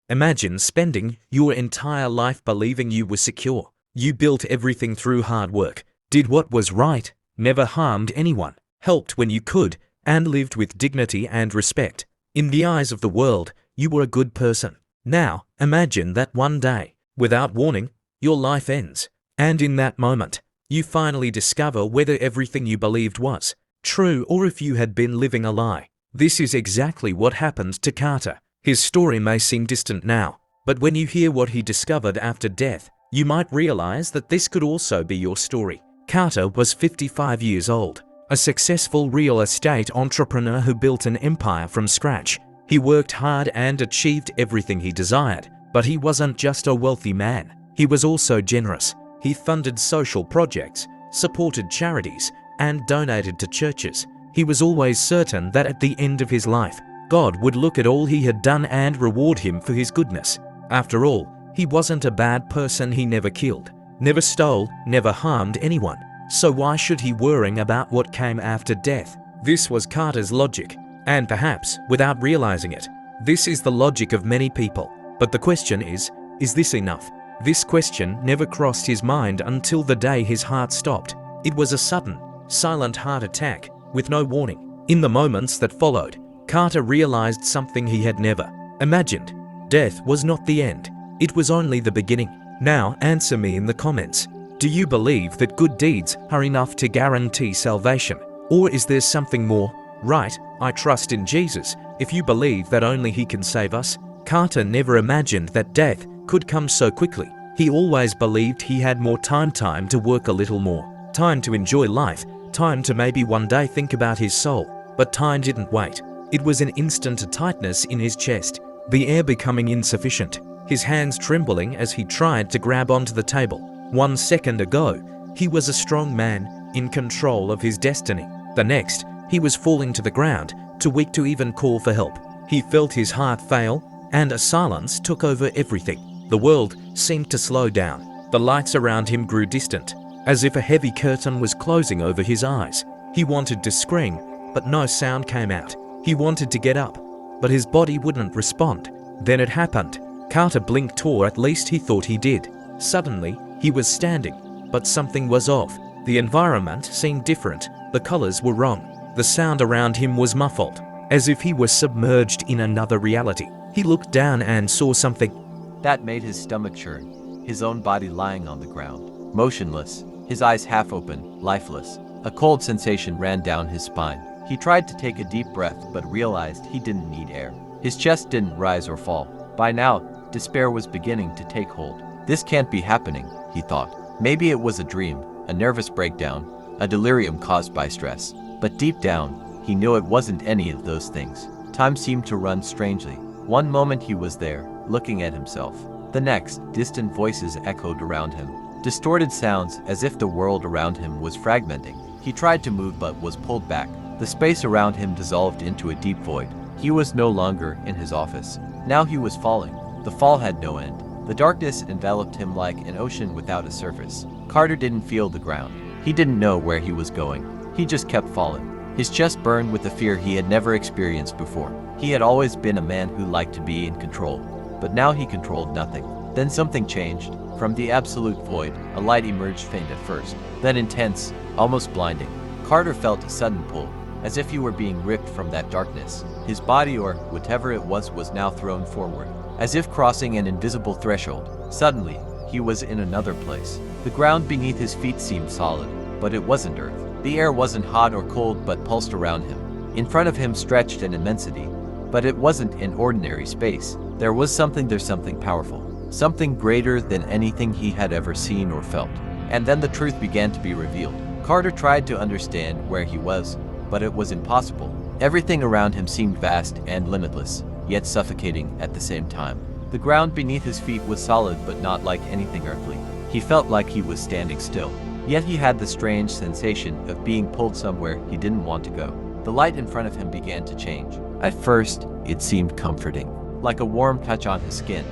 Imagine spending your entire life believing you were secure. You built everything through hard work, did what was right, never harmed anyone, helped when you could, and lived with dignity and respect. In the eyes of the world, you were a good person. Now, imagine that one day, without warning, your life ends. And in that moment, you finally discover whether everything you believed was true or if you had been living a lie. This is exactly what happened to Carter. His story may seem distant now, but when you hear what he discovered after death, you might realize that this could also be your story. Carter was 55 years old, a successful real estate entrepreneur who built an empire from scratch. He worked hard and achieved everything he desired, but he wasn't just a wealthy man. He was also generous. He funded social projects, supported charities, and donated to churches. He was always certain that at the end of his life, God would look at all he had done and reward him for his goodness. After all, he wasn't a bad person. He never killed, never stole, never harmed anyone. So why should he worry about what came after death? This was Carter's logic, and perhaps, without realizing it, this is the logic of many people. But the question is this enough? This question never crossed his mind until the day his heart stopped. It was a sudden, silent heart attack, with no warning. In the moments that followed, Carter realized something he had never imagined. Death was not the end. It was only the beginning. Now answer me in the comments. Do you believe that good deeds are enough to guarantee salvation? Or is there something more? Right, I trust in Jesus. If you believe that only He can save us. Carter never imagined that death could come so quickly. He always believed he had more time to work a little more, time to enjoy life, time to maybe one day think about his soul. But time didn't wait. It was an instant, a tightness in his chest, the air becoming insufficient, his hands trembling as he tried to grab onto the table. 1 second ago, he was a strong man, in control of his destiny. The next, he was falling to the ground, too weak to even call for help. He felt his heart fail, and a silence took over everything. The world seemed to slow down. The lights around him grew distant, as if a heavy curtain was closing over his eyes. He wanted to scream, but no sound came out. He wanted to get up, but his body wouldn't respond. Then it happened. Carter blinked, or at least he thought he did. Suddenly, he was standing, but something was off. The environment seemed different. The colors were wrong. The sound around him was muffled, as if he was submerged in another reality. He looked down and saw something that made his stomach churn. His own body lying on the ground, motionless, his eyes half open, lifeless. A cold sensation ran down his spine. He tried to take a deep breath but realized he didn't need air. His chest didn't rise or fall. By now, despair was beginning to take hold. This can't be happening, he thought. Maybe it was a dream, a nervous breakdown, a delirium caused by stress. But deep down, he knew it wasn't any of those things. Time seemed to run strangely. One moment he was there, looking at himself. The next, distant voices echoed around him. Distorted sounds, as if the world around him was fragmenting. He tried to move but was pulled back. The space around him dissolved into a deep void. He was no longer in his office. Now he was falling. The fall had no end. The darkness enveloped him like an ocean without a surface. Carter didn't feel the ground. He didn't know where he was going. He just kept falling. His chest burned with a fear he had never experienced before. He had always been a man who liked to be in control, but now he controlled nothing. Then something changed. From the absolute void, a light emerged, faint at first, then intense, almost blinding. Carter felt a sudden pull, as if he were being ripped from that darkness. His body, or whatever it was now thrown forward, as if crossing an invisible threshold. Suddenly, he was in another place. The ground beneath his feet seemed solid, but it wasn't earth. The air wasn't hot or cold but pulsed around him. In front of him stretched an immensity, but it wasn't an ordinary space. There's something powerful, something greater than anything he had ever seen or felt. And then the truth began to be revealed. Carter tried to understand where he was, but it was impossible. Everything around him seemed vast and limitless, yet suffocating at the same time. The ground beneath his feet was solid but not like anything earthly. He felt like he was standing still, yet he had the strange sensation of being pulled somewhere he didn't want to go. The light in front of him began to change. At first, it seemed comforting, like a warm touch on his skin.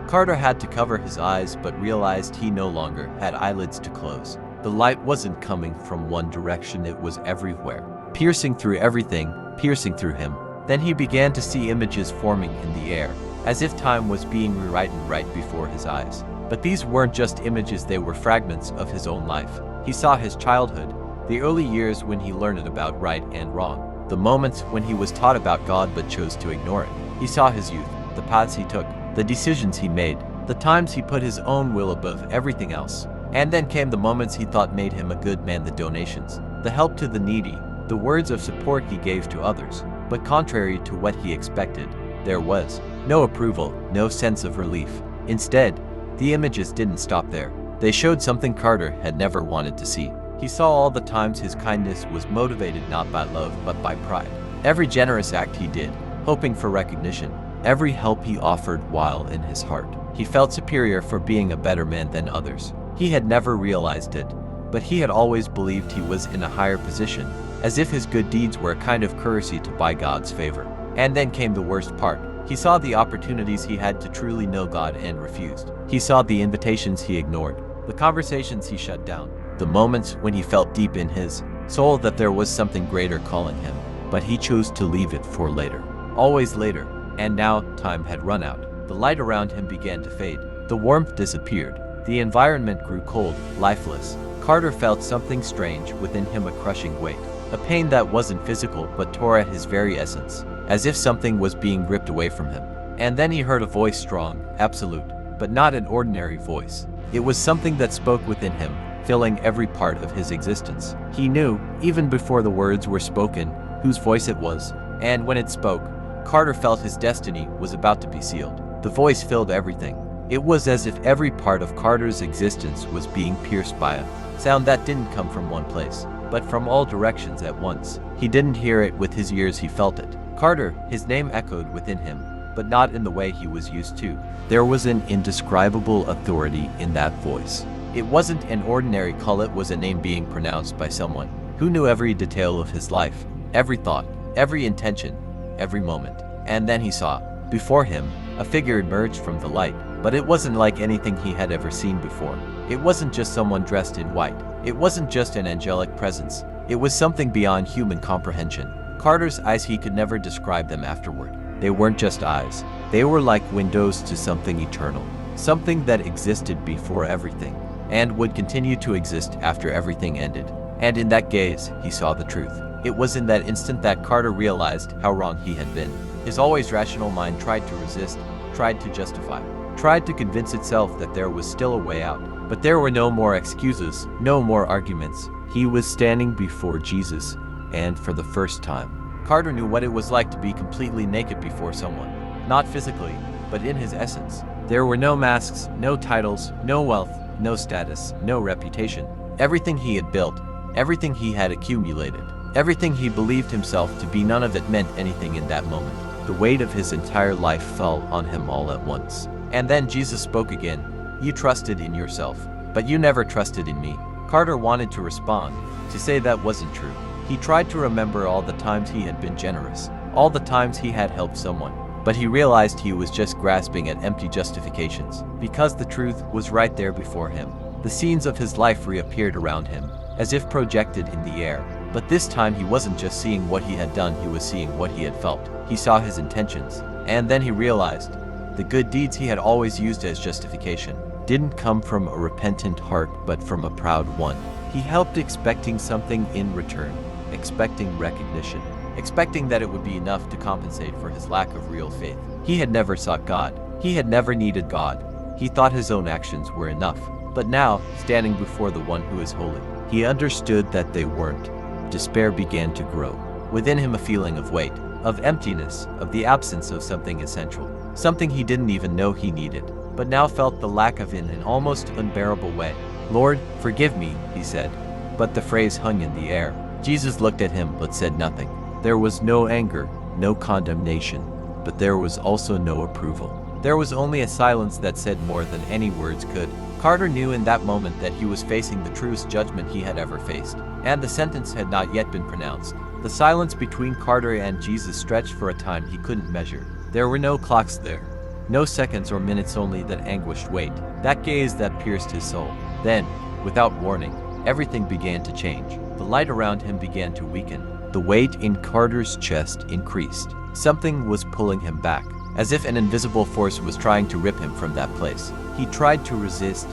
Carter had to cover his eyes but realized he no longer had eyelids to close. The light wasn't coming from one direction, it was everywhere, piercing through everything, piercing through him. Then he began to see images forming in the air, as if time was being rewritten right before his eyes. But these weren't just images, they were fragments of his own life. He saw his childhood, the early years when he learned about right and wrong, the moments when he was taught about God but chose to ignore it. He saw his youth, the paths he took, the decisions he made, the times he put his own will above everything else. And then came the moments he thought made him a good man, the donations, the help to the needy, the words of support he gave to others. But contrary to what he expected, there was no approval, no sense of relief. Instead, the images didn't stop there. They showed something Carter had never wanted to see. He saw all the times his kindness was motivated not by love but by pride. Every generous act he did, hoping for recognition. Every help he offered while in his heart, he felt superior for being a better man than others. He had never realized it, but he had always believed he was in a higher position, as if his good deeds were a kind of currency to buy God's favor. And then came the worst part. He saw the opportunities he had to truly know God and refused. He saw the invitations he ignored, the conversations he shut down, the moments when he felt deep in his soul that there was something greater calling him, but he chose to leave it for later. Always later. And now time had run out. The light around him began to fade. The warmth disappeared. The environment grew cold, lifeless. Carter felt something strange within him, a crushing weight. A pain that wasn't physical but tore at his very essence, as if something was being ripped away from him. And then he heard a voice, strong, absolute, but not an ordinary voice. It was something that spoke within him, filling every part of his existence. He knew, even before the words were spoken, whose voice it was. And when it spoke, Carter felt his destiny was about to be sealed. The voice filled everything. It was as if every part of Carter's existence was being pierced by a sound that didn't come from one place, but from all directions at once. He didn't hear it with his ears, he felt it. Carter, his name echoed within him, but not in the way he was used to. There was an indescribable authority in that voice. It wasn't an ordinary call, it was a name being pronounced by someone who knew every detail of his life, every thought, every intention, every moment. And then he saw, before him, a figure emerged from the light, but it wasn't like anything he had ever seen before. It wasn't just someone dressed in white. It wasn't just an angelic presence. It was something beyond human comprehension. Carter's eyes, he could never describe them afterward. They weren't just eyes. They were like windows to something eternal, something that existed before everything, and would continue to exist after everything ended. And in that gaze, he saw the truth. It was in that instant that Carter realized how wrong he had been. His always rational mind tried to resist, tried to justify, tried to convince itself that there was still a way out. But there were no more excuses, no more arguments. He was standing before Jesus, and for the first time, Carter knew what it was like to be completely naked before someone. Not physically, but in his essence. There were no masks, no titles, no wealth, no status, no reputation. Everything he had built, everything he had accumulated, everything he believed himself to be, none of it meant anything in that moment. The weight of his entire life fell on him all at once. And then Jesus spoke again. You trusted in yourself, but you never trusted in me. Carter wanted to respond, to say that wasn't true. He tried to remember all the times he had been generous, all the times he had helped someone, but he realized he was just grasping at empty justifications, because the truth was right there before him. The scenes of his life reappeared around him, as if projected in the air. But this time he wasn't just seeing what he had done, he was seeing what he had felt. He saw his intentions, and then he realized the good deeds he had always used as justification didn't come from a repentant heart but from a proud one. He helped expecting something in return, expecting recognition, expecting that it would be enough to compensate for his lack of real faith. He had never sought God. He had never needed God. He thought his own actions were enough. But now, standing before the one who is holy, he understood that they weren't. Despair began to grow. Within him a feeling of weight, of emptiness, of the absence of something essential, something he didn't even know he needed, but now felt the lack of in an almost unbearable way. Lord, forgive me, he said, but the phrase hung in the air. Jesus looked at him but said nothing. There was no anger, no condemnation, but there was also no approval. There was only a silence that said more than any words could. Carter knew in that moment that he was facing the truest judgment he had ever faced, and the sentence had not yet been pronounced. The silence between Carter and Jesus stretched for a time he couldn't measure. There were no clocks there, no seconds or minutes, only that anguished wait, that gaze that pierced his soul. Then, without warning, everything began to change. The light around him began to weaken. The weight in Carter's chest increased. Something was pulling him back, as if an invisible force was trying to rip him from that place. He tried to resist,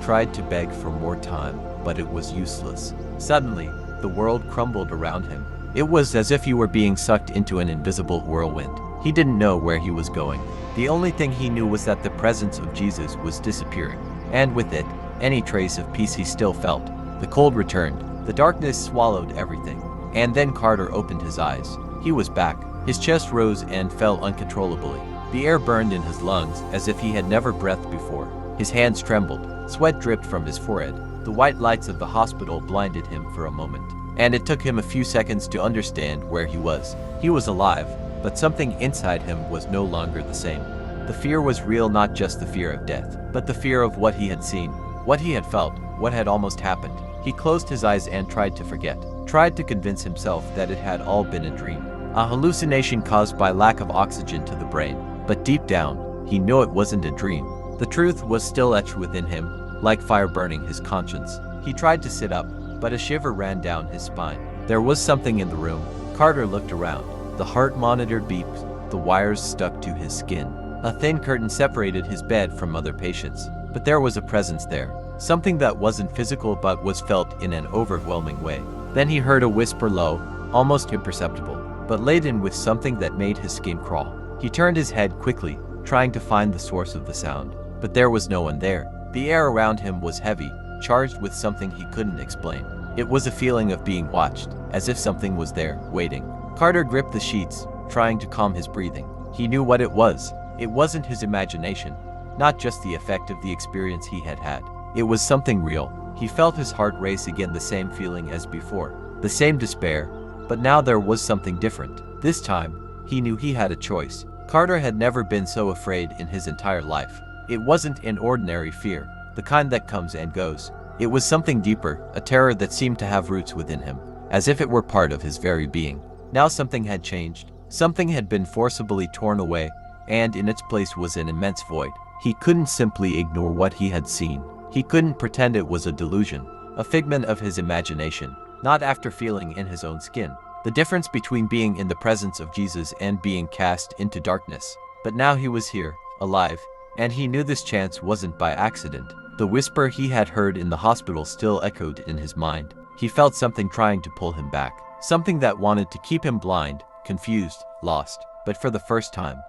tried to beg for more time, but it was useless. Suddenly, the world crumbled around him. It was as if he were being sucked into an invisible whirlwind. He didn't know where he was going. The only thing he knew was that the presence of Jesus was disappearing, and with it, any trace of peace he still felt. The cold returned. The darkness swallowed everything. And then Carter opened his eyes. He was back. His chest rose and fell uncontrollably. The air burned in his lungs as if he had never breathed before. His hands trembled. Sweat dripped from his forehead. The white lights of the hospital blinded him for a moment, and it took him a few seconds to understand where he was. He was alive, but something inside him was no longer the same. The fear was real, not just the fear of death, but the fear of what he had seen, what he had felt, what had almost happened. He closed his eyes and tried to forget, tried to convince himself that it had all been a dream, a hallucination caused by lack of oxygen to the brain. But deep down, he knew it wasn't a dream. The truth was still etched within him, like fire burning his conscience. He tried to sit up, but a shiver ran down his spine. There was something in the room. Carter looked around. The heart monitor beeped. The wires stuck to his skin. A thin curtain separated his bed from other patients. But there was a presence there. Something that wasn't physical but was felt in an overwhelming way. Then he heard a whisper, low, almost imperceptible, but laden with something that made his skin crawl. He turned his head quickly, trying to find the source of the sound. But there was no one there. The air around him was heavy, charged with something he couldn't explain. It was a feeling of being watched, as if something was there, waiting. Carter gripped the sheets, trying to calm his breathing. He knew what it was. It wasn't his imagination, not just the effect of the experience he had had. It was something real. He felt his heart race again, the same feeling as before, the same despair, but now there was something different. This time, he knew he had a choice. Carter had never been so afraid in his entire life. It wasn't an ordinary fear, the kind that comes and goes. It was something deeper, a terror that seemed to have roots within him, as if it were part of his very being. Now something had changed. Something had been forcibly torn away, and in its place was an immense void. He couldn't simply ignore what he had seen. He couldn't pretend it was a delusion, a figment of his imagination, not after feeling in his own skin. The difference between being in the presence of Jesus and being cast into darkness. But now he was here, alive, and he knew this chance wasn't by accident. The whisper he had heard in the hospital still echoed in his mind. He felt something trying to pull him back, something that wanted to keep him blind, confused, lost. But for the first time,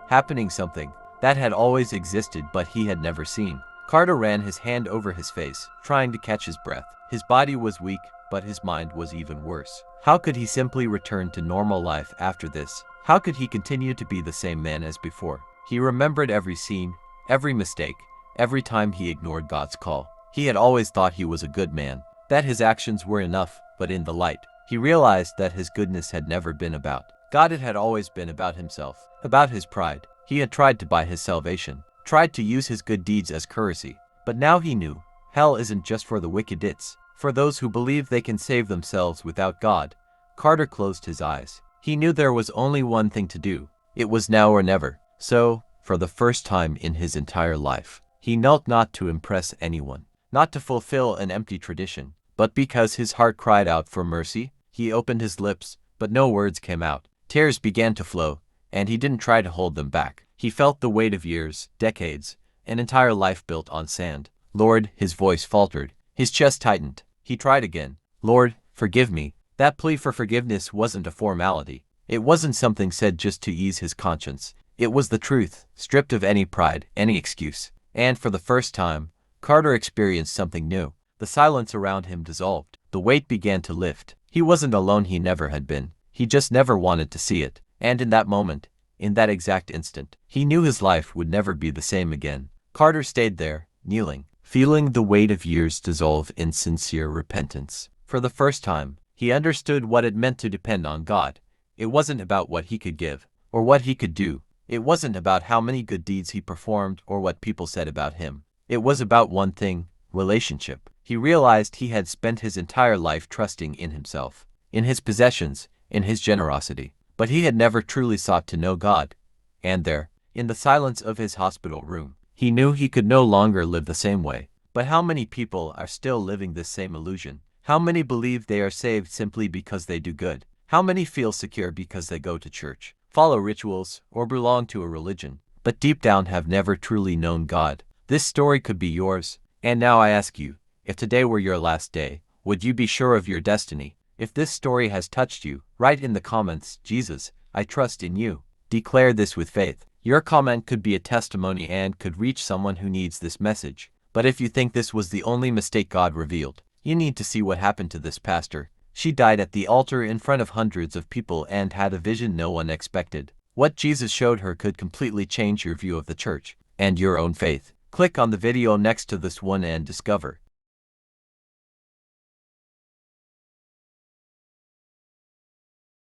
happening something that had always existed but he had never seen. Carter ran his hand over his face, trying to catch his breath. His body was weak, but his mind was even worse. How could he simply return to normal life after this? How could he continue to be the same man as before? He remembered every scene, every mistake, every time he ignored God's call. He had always thought he was a good man, that his actions were enough, but in the light, he realized that his goodness had never been about God. It had always been about himself, about his pride. He had tried to buy his salvation, tried to use his good deeds as currency. But now he knew, hell isn't just for the wicked, it's for those who believe they can save themselves without God. Carter closed his eyes. He knew there was only one thing to do. It was now or never. So, for the first time in his entire life, he knelt not to impress anyone, not to fulfill an empty tradition, but because his heart cried out for mercy. He opened his lips, but no words came out. Tears began to flow, and he didn't try to hold them back. He felt the weight of years, decades, an entire life built on sand. Lord, his voice faltered. His chest tightened. He tried again. Lord, forgive me. That plea for forgiveness wasn't a formality. It wasn't something said just to ease his conscience. It was the truth, stripped of any pride, any excuse. And for the first time, Carter experienced something new. The silence around him dissolved. The weight began to lift. He wasn't alone. He never had been. He just never wanted to see it. And in that moment, in that exact instant, he knew his life would never be the same again. Carter stayed there, kneeling, feeling the weight of years dissolve in sincere repentance. For the first time, he understood what it meant to depend on God. It wasn't about what he could give, or what he could do. It wasn't about how many good deeds he performed or what people said about him. It was about one thing, relationship. He realized he had spent his entire life trusting in himself, in his possessions, in his generosity. But he had never truly sought to know God. And there, in the silence of his hospital room, he knew he could no longer live the same way. But how many people are still living this same illusion? How many believe they are saved simply because they do good? How many feel secure because they go to church, follow rituals, or belong to a religion, but deep down have never truly known God? This story could be yours. And now I ask you, if today were your last day, would you be sure of your destiny? If this story has touched you, write in the comments, "Jesus, I trust in you." Declare this with faith. Your comment could be a testimony and could reach someone who needs this message. But if you think this was the only mistake God revealed, you need to see what happened to this pastor. She died at the altar in front of hundreds of people and had a vision no one expected. What Jesus showed her could completely change your view of the church and your own faith. Click on the video next to this one and discover